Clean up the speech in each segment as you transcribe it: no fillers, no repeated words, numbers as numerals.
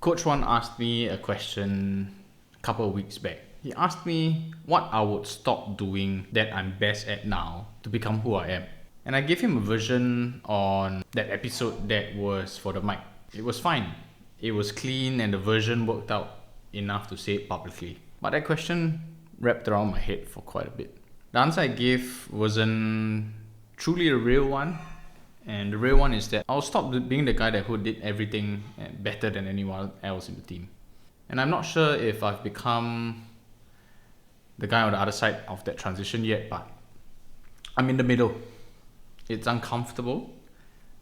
Coach One asked me a question a couple of weeks back. He asked me what I would stop doing that I'm best at now to become who I am. And I gave him a version on that episode that was for the mic. It was fine. It was clean and the version worked out enough to say it publicly. But that question wrapped around my head for quite a bit. The answer I gave wasn't truly a real one. And the real one is that I'll stop being the guy who did everything better than anyone else in the team. And I'm not sure if I've become the guy on the other side of that transition yet, but I'm in the middle. It's uncomfortable.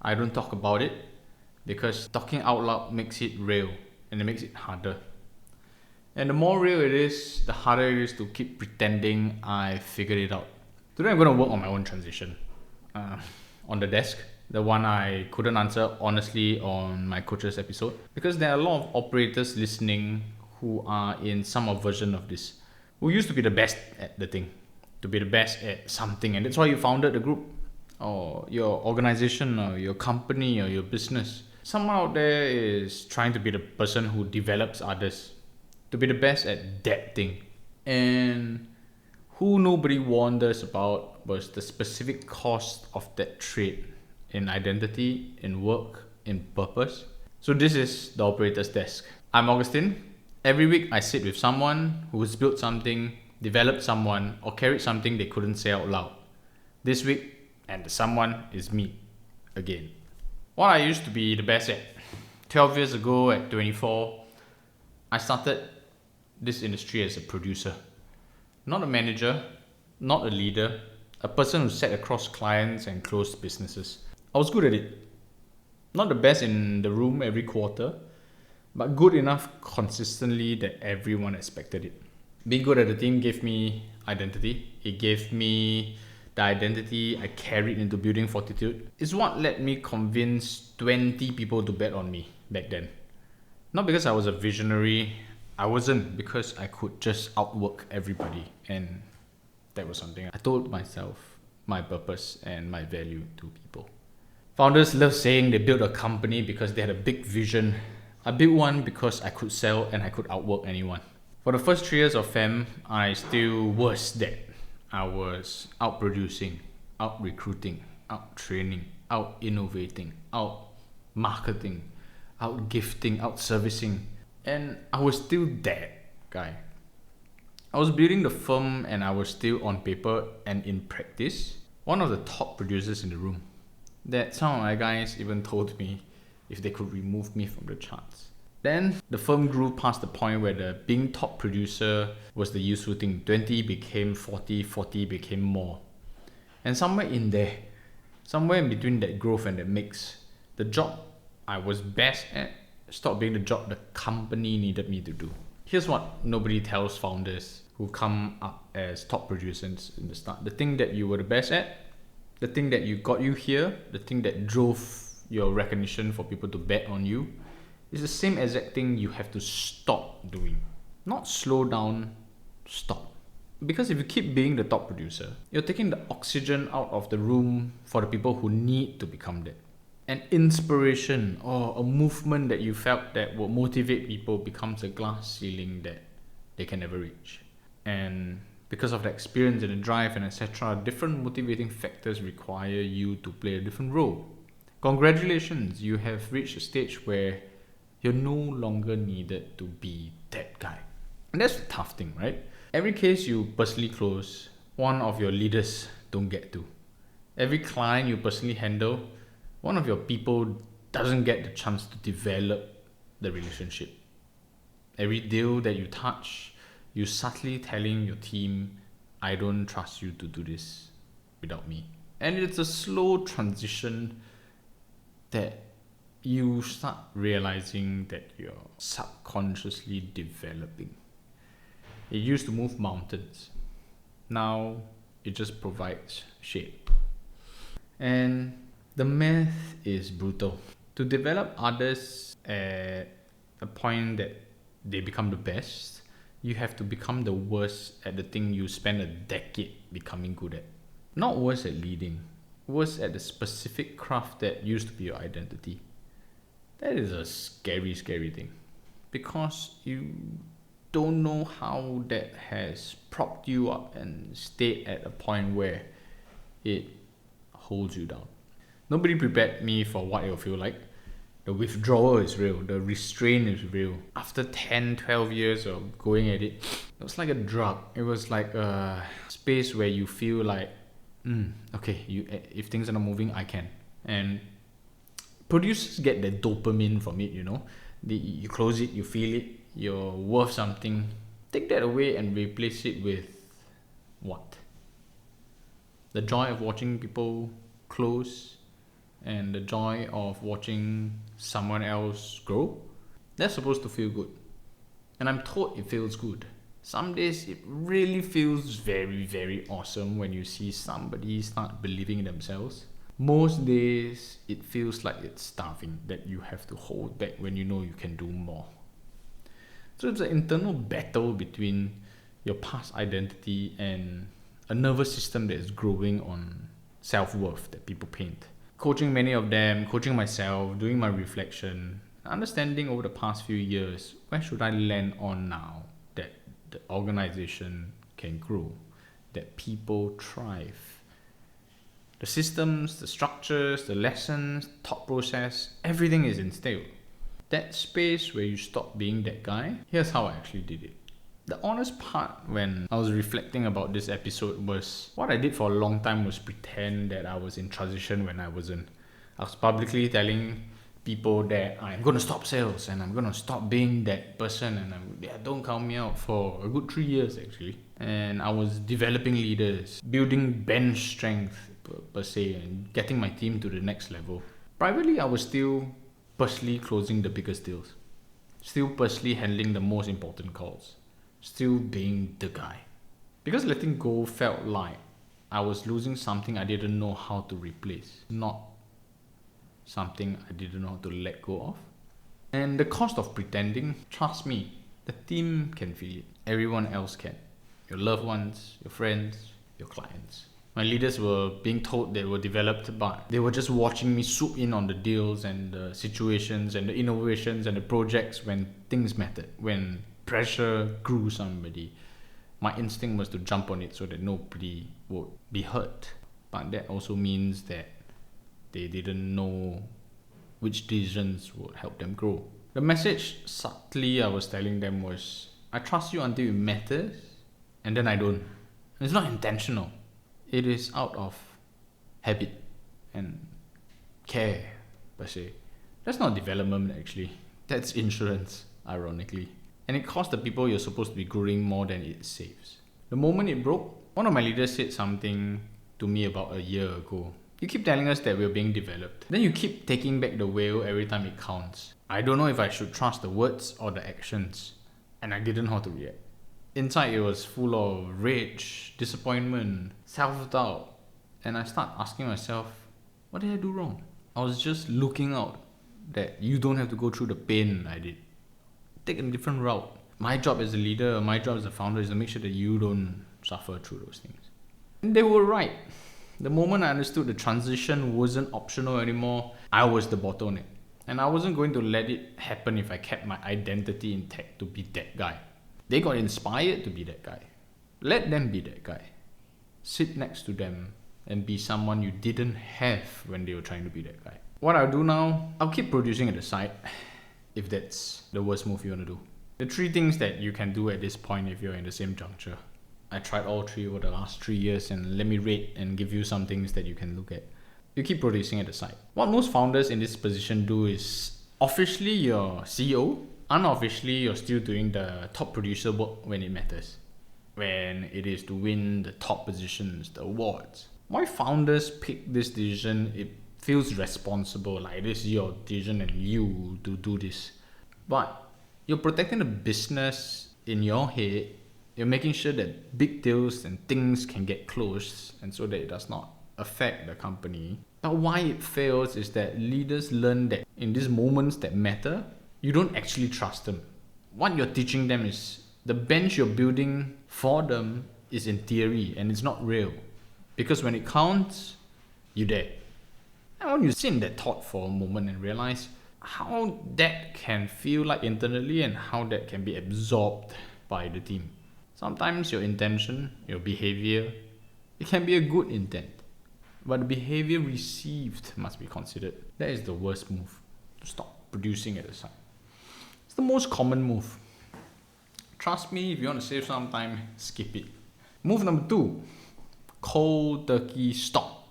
I don't talk about it because talking out loud makes it real and it makes it harder. And the more real it is, the harder it is to keep pretending I figured it out. Today I'm going to work on my own transition. On the desk, the one I couldn't answer honestly on my coach's episode, because there are a lot of operators listening who are in some version of this, who used to be the best at the thing, to be the best at something, and that's why you founded the group or your organization or your company or your business. Someone out there is trying to be the person who develops others, to be the best at that thing. And who nobody warned us about was the specific cost of that trait in identity, in work, in purpose. So this is the operator's desk. I'm Augustine. Every week I sit with someone who has built something, developed someone, or carried something they couldn't say out loud. This week, and the someone is me, again. What I used to be the best at. 12 years ago at 24, I started this industry as a producer. Not a manager, not a leader, a person who sat across clients and closed businesses. I was good at it. Not the best in the room every quarter, but good enough consistently that everyone expected it. Being good at the team gave me identity. It gave me the identity I carried into building Fortitude. It's what let me convince 20 people to bet on me back then. Not because I was a visionary. I wasn't, because I could just outwork everybody, and that was something I told myself, my purpose and my value to people. Founders love saying they built a company because they had a big vision. I built one because I could sell and I could outwork anyone. For the first 3 years of FAM, I still was that. I was out producing, out recruiting, out training, out innovating, out marketing, out gifting, out servicing. And I was still that guy. I was building the firm and I was still on paper and in practice one of the top producers in the room. That some of my guys even told me if they could remove me from the charts. Then the firm grew past the point where the being top producer was the useful thing. 20 became 40, 40 became more. And somewhere in there, somewhere in between that growth and that mix, the job I was best at stopped being the job the company needed me to do. Here's what nobody tells founders who come up as top producers in the start. The thing that you were the best at, the thing that got you here, the thing that drove your recognition for people to bet on you, is the same exact thing you have to stop doing. Not slow down, stop. Because if you keep being the top producer, you're taking the oxygen out of the room for the people who need to become that. An inspiration or a movement that you felt that would motivate people becomes a glass ceiling that they can never reach. And because of the experience and the drive and etc., different motivating factors require you to play a different role. Congratulations, you have reached a stage where you're no longer needed to be that guy. And that's the tough thing, right? Every case you personally close, one of your leaders don't get to. Every client you personally handle, one of your people doesn't get the chance to develop the relationship. Every deal that you touch, you subtly telling your team, I don't trust you to do this without me. And it's a slow transition that you start realizing that you're subconsciously developing. It used to move mountains. Now it just provides shade. And the math is brutal. To develop others at a point that they become the best, you have to become the worst at the thing you spend a decade becoming good at. Not worse at leading, worse at the specific craft that used to be your identity. That is a scary, scary thing. because you don't know how that has propped you up and stayed at a point where it holds you down. Nobody prepared me for what it will feel like. The withdrawal is real, the restraint is real. After 10, 12 years of going at it, it was like a drug. It was like a space where you feel like, okay, if things are not moving, I can. And producers get the dopamine from it, you close it, you feel it, you're worth something. Take that away and replace it with what? The joy of watching people close and the joy of watching someone else grow. That's supposed to feel good. And I'm told it feels good. Some days it really feels very, very awesome when you see somebody start believing in themselves. Most days it feels like it's starving, that you have to hold back when you know you can do more. So it's an internal battle between your past identity and a nervous system that is growing on self-worth that people paint. Coaching many of them, coaching myself, doing my reflection, understanding over the past few years, where should I land on now that the organization can grow, that people thrive. The systems, the structures, the lessons, thought process, everything is instilled. That space where you stop being that guy, here's how I actually did it. The honest part when I was reflecting about this episode was what I did for a long time was pretend that I was in transition when I wasn't. I was publicly telling people that I'm going to stop sales and I'm going to stop being that person, and don't count me out for a good 3 years actually. And I was developing leaders, building bench strength per se, and getting my team to the next level. Privately, I was still personally closing the biggest deals, still personally handling the most important calls, still being the guy. Because letting go felt like I was losing something I didn't know how to replace, not something I didn't know how to let go of. And the cost of pretending, trust me, the team can feel it. Everyone else can. Your loved ones, your friends, your clients. My leaders were being told they were developed, but they were just watching me swoop in on the deals and the situations and the innovations and the projects when things mattered, when pressure grew somebody. My instinct was to jump on it so that nobody would be hurt. But that also means that they didn't know which decisions would help them grow. The message subtly I was telling them was, I trust you until it matters, and then I don't. It's not intentional. It is out of habit and care per se. That's not development actually. That's insurance, ironically. And it costs the people you're supposed to be growing more than it saves. The moment it broke, one of my leaders said something to me about a year ago. You keep telling us that we're being developed. Then you keep taking back the wheel every time it counts. I don't know if I should trust the words or the actions. And I didn't know how to react. Inside it was full of rage, disappointment, self-doubt. And I start asking myself, what did I do wrong? I was just looking out that you don't have to go through the pain I did. Take a different route. My job as a leader, my job as a founder is to make sure that you don't suffer through those things. And they were right. The moment I understood the transition wasn't optional anymore, I was the bottleneck. And I wasn't going to let it happen if I kept my identity intact to be that guy. They got inspired to be that guy. Let them be that guy. Sit next to them and be someone you didn't have when they were trying to be that guy. What I'll do now, I'll keep producing at the side, if that's the worst move you want to do. The 3 things that you can do at this point if you're in the same juncture. I tried all 3 over the last 3 years, and let me rate and give you some things that you can look at. You keep producing at the side. What most founders in this position do is, officially you're CEO, unofficially you're still doing the top producer work when it matters. When it is to win the top positions, the awards. Why founders pick this decision, it feels responsible, like this is your decision and you to do this. But you're protecting the business in your head. You're making sure that big deals and things can get closed, and so that it does not affect the company. But why it fails is that leaders learn that in these moments that matter, you don't actually trust them. What you're teaching them is the bench you're building for them is in theory and it's not real. Because when it counts, you're there. And when you sit in that thought for a moment and realize, how that can feel like internally and how that can be absorbed by the team. Sometimes your intention, your behavior, it can be a good intent, but the behavior received must be considered. That is the worst move, to stop producing at the site. It's the most common move. Trust me, if you want to save some time, skip it. Move number 2, cold turkey stop.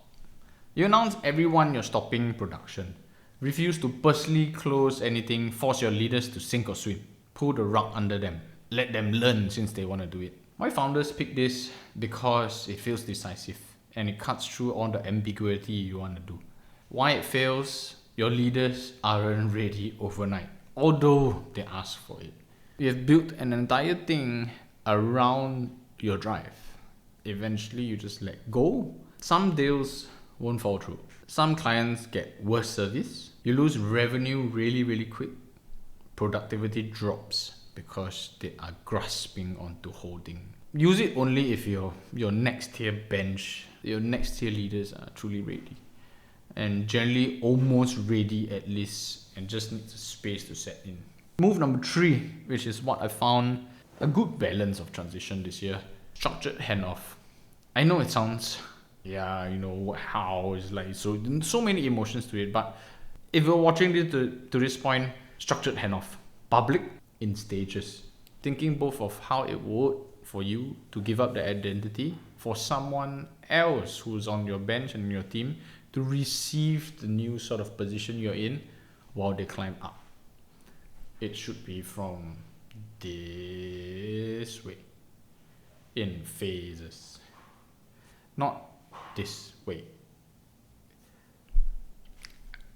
You announce everyone you're stopping production. Refuse to personally close anything, force your leaders to sink or swim. Pull the rug under them. Let them learn since they want to do it. Why founders pick this? Because it feels decisive and it cuts through all the ambiguity you want to do. Why it fails? Your leaders aren't ready overnight, although they ask for it. You have built an entire thing around your drive. Eventually you just let go. Some deals won't fall through. Some clients get worse service. You lose revenue really quick. Productivity drops because they are grasping onto holding. Use it only if your next tier bench, your next tier leaders are truly ready. And generally almost ready at least, and just needs a space to set in. Move number 3, which is what I found a good balance of transition this year. Structured handoff. I know it sounds, how it's like so many emotions to it, but if you're watching this to this point, structured handoff. Public in stages. Thinking both of how it would for you to give up the identity for someone else who's on your bench and your team to receive the new sort of position you're in while they climb up. It should be from this way, in phases, not this way.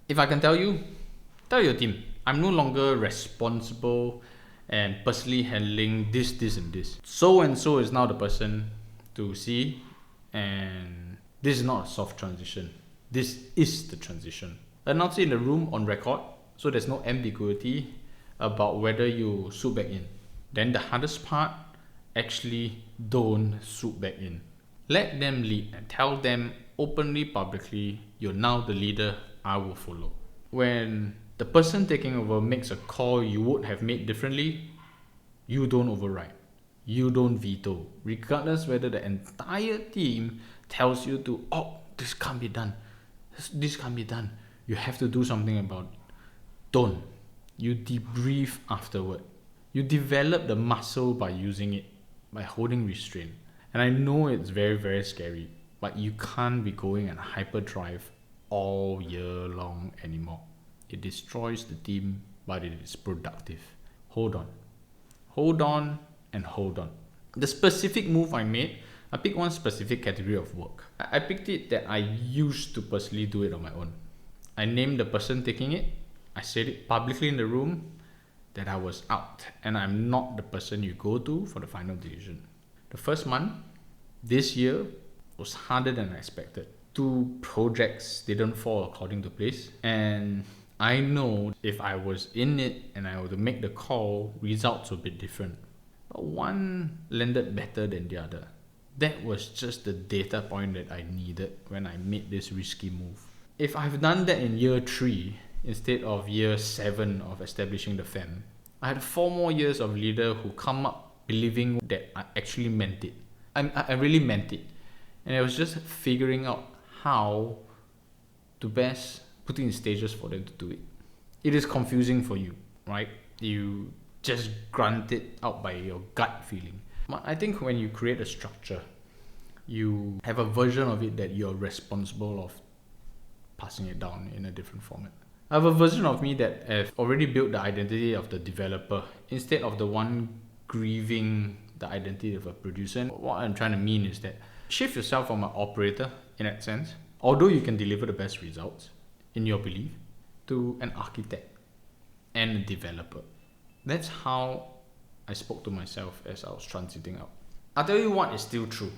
If I can tell your team, I'm no longer responsible and personally handling this and this. So and so is now the person to see, and this is not a soft transition. This is the transition. Announce it in the room on record, so there's no ambiguity about whether you swoop back in. Then the hardest part, actually don't swoop back in. Let them lead and tell them openly, publicly, you're now the leader, I will follow. When the person taking over makes a call you would have made differently, you don't override. You don't veto. Regardless whether the entire team tells you to, this can't be done. This can't be done. You have to do something about it. Don't. You debrief afterward. You develop the muscle by using it, by holding restraint. And I know it's very scary, but you can't be going at hyperdrive all year long anymore. It destroys the team, but it is productive. Hold on. Hold on and hold on. The specific move I made, I picked one specific category of work. I picked it that I used to personally do it on my own. I named the person taking it. I said it publicly in the room that I was out and I'm not the person you go to for the final decision. The first month, this year, was harder than I expected. 2 projects didn't fall according to place, and I know if I was in it and I were to make the call, results would be different. But one landed better than the other. That was just the data point that I needed when I made this risky move. If I've done that in year 3 instead of year 7 of establishing the firm, I had 4 more years of leader who come up believing that I actually meant it. I really meant it. And I was just figuring out how to best put it in stages for them to do it. It is confusing for you, right? You just grunt it out by your gut feeling. But I think when you create a structure, you have a version of it that you're responsible of passing it down in a different format. I have a version of me that have already built the identity of the developer instead of the one grieving the identity of a producer. And what I'm trying to mean is that shift yourself from an operator in that sense, although you can deliver the best results in your belief, to an architect and a developer. That's how I spoke to myself as I was transiting out. I'll tell you what is still true.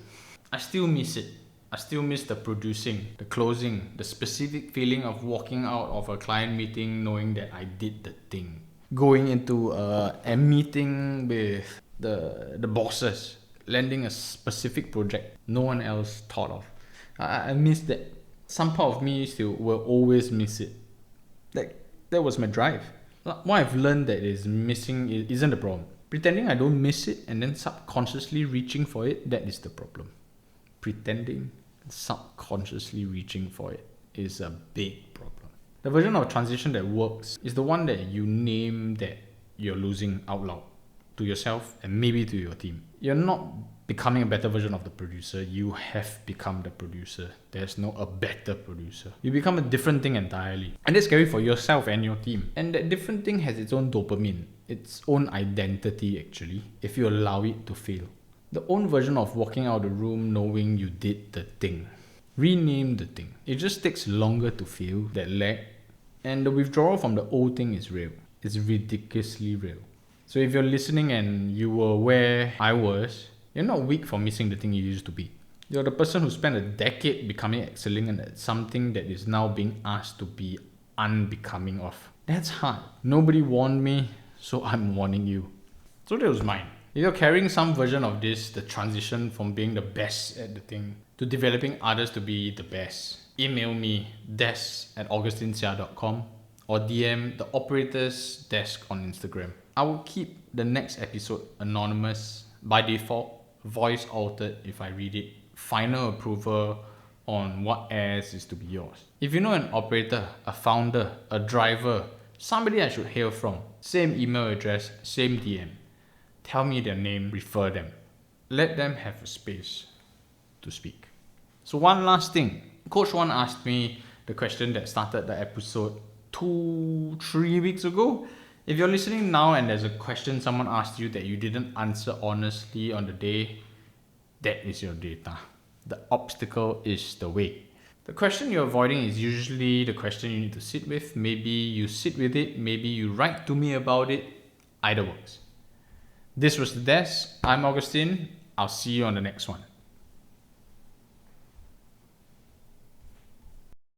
I still miss it. I still miss the producing, the closing, the specific feeling of walking out of a client meeting knowing that I did the thing. Going into a meeting with the bosses, landing a specific project no one else thought of. I miss that. Some part of me still will always miss it. Like That was my drive. What I've learned that is missing isn't the problem. Pretending I don't miss it and then subconsciously reaching for it, that is the problem. Pretending and subconsciously reaching for it is a big problem. The version of transition that works is the one that you name that you're losing out loud to yourself and maybe to your team. You're not becoming a better version of the producer. You have become the producer. There's no a better producer. You become a different thing entirely. And that's scary for yourself and your team. And that different thing has its own dopamine, its own identity actually, if you allow it to fail. The own version of walking out of the room knowing you did the thing. Rename the thing. It just takes longer to feel that lag. And the withdrawal from the old thing is real. It's ridiculously real. So if you're listening and you were where I was, you're not weak for missing the thing you used to be. You're the person who spent a decade becoming excellent at something that is now being asked to be unbecoming of. That's hard. Nobody warned me, so I'm warning you. So that was mine. If you're carrying some version of this, the transition from being the best at the thing to developing others to be the best, email me des@augustinesia.com or DM the operator's desk on Instagram. I will keep the next episode anonymous by default, voice altered if I read it, final approval on what airs is to be yours. If you know an operator, a founder, a driver, somebody I should hear from, same email address, same DM, tell me their name, refer them. Let them have a space to speak. So one last thing. Coach One asked me the question that started the episode 2-3 weeks ago. If you're listening now and there's a question someone asked you that you didn't answer honestly on the day, that is your data. The obstacle is the way. The question you're avoiding is usually the question you need to sit with. Maybe you sit with it, maybe you write to me about it. Either works. This was The Desk. I'm Augustine. I'll see you on the next one.